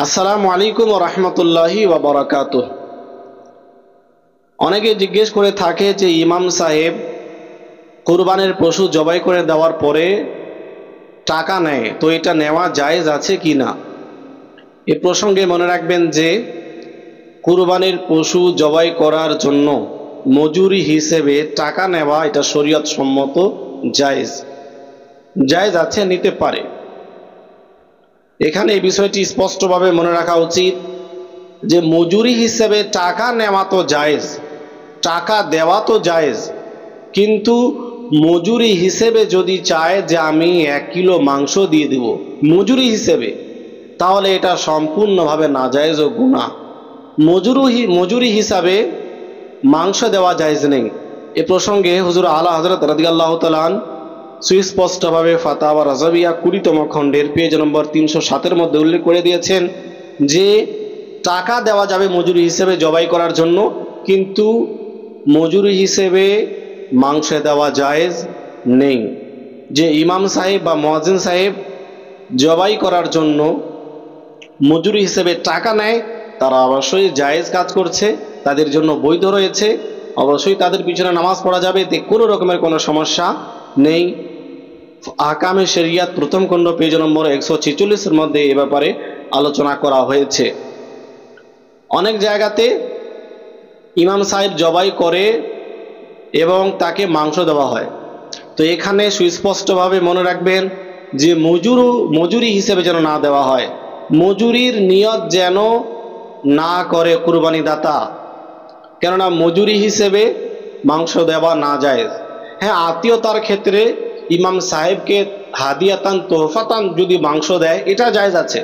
আসসালামু আলাইকুম ওয়া রাহমাতুল্লাহি ওয়া বারাকাতুহু। অনেকে জিজ্ঞেস করে থাকে যে ইমাম সাহেব কুরবানির পশু জবাই করে দেওয়ার পরে টাকা নেয়, তো এটা নেওয়া জায়েজ আছে কি না। এ প্রসঙ্গে মনে রাখবেন যে কুরবানির পশু জবাই করার জন্য মজুরি হিসেবে টাকা নেওয়া এটা শরীয়ত সম্মত জায়েজ আছে, নিতে পারে। এখানে এই বিষয়টি স্পষ্টভাবে মনে রাখা উচিত যে মজুরি হিসেবে টাকা নেওয়া তো জায়েজ, টাকা দেওয়া তো জায়েজ, কিন্তু মজুরি হিসেবে যদি চায় যে আমি 1 কিলো মাংস দিয়ে দেব মজুরি হিসেবে, তাহলে এটা সম্পূর্ণভাবে নাজায়েজ ও গুনাহ। মজুরি হিসাবে মাংস দেওয়া জায়েজ নেই। এ প্রসঙ্গে হুজুর আলা হযরত রাদিয়াল্লাহু তাআলা সুস্পষ্টভাবে ফাতাওয়া রাজাবিয়া 20তম খণ্ডের পেজ নম্বর 307-এর মধ্যে উল্লেখ করে দিয়েছেন যে টাকা দেওয়া যাবে মজুরি হিসেবে জবাই করার জন্য, কিন্তু মজুরি হিসেবে মাংস দেওয়া জায়েজ নেই। যে ইমাম সাহেব বা মুয়াজ্জিন সাহেব জবাই করার জন্য মজুরি হিসেবে টাকা নেয়, তারা অবশ্যই জায়েজ কাজ করছে, তাদের জন্য বৈধ রয়েছে, অবশ্যই তাদের পিছনে নামাজ পড়া যাবে, এতে কোনো রকমের কোনো সমস্যা নেই। আহকামে শরিয়াত 1ম খণ্ড পেজ নম্বর 146-এর মধ্যে এ ব্যাপারে আলোচনা করা হয়েছে। অনেক জায়গাতে ইমাম সাহেব জবাই করে এবং তাকে মাংস দেওয়া হয়, তো এখানে সুস্পষ্টভাবে মনে রাখবেন যে মজুরি হিসেবে যেন না দেওয়া হয়, মজুরির নিয়ত যেন না করে কুরবানি দাতা, কেননা মজুরি হিসেবে মাংস দেওয়া না জায়েজ। হ্যাঁ, আত্মীয়তার ক্ষেত্রে ইমাম সাহেবকে হাদিয়াতান তোহফাতান যদি মাংস দেয় এটা জায়েজ আছে,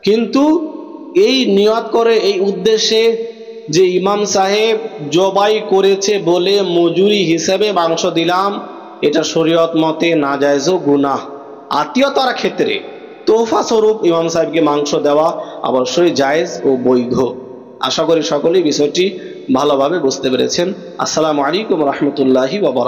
কিন্তু এই নিয়ত করে এই উদ্দেশ্যে যে ইমাম সাহেব জবাই করেছে বলে মজুরি হিসেবে মাংস দিলাম, এটা শরীয়ত মতে নাজায়েজ ও গুনাহ। আত্মীয়তার ক্ষেত্রে তোহফা স্বরূপ ইমাম সাহেবকে মাংস দেওয়া অবশ্যই জায়েজ ও বৈধ। আশা করি সকলেই বিষয়টি ভালোভাবে বুঝতে পেরেছেন। আসসালামু আলাইকুম ওয়া রাহমাতুল্লাহি ওয়া বারাকাতুহু।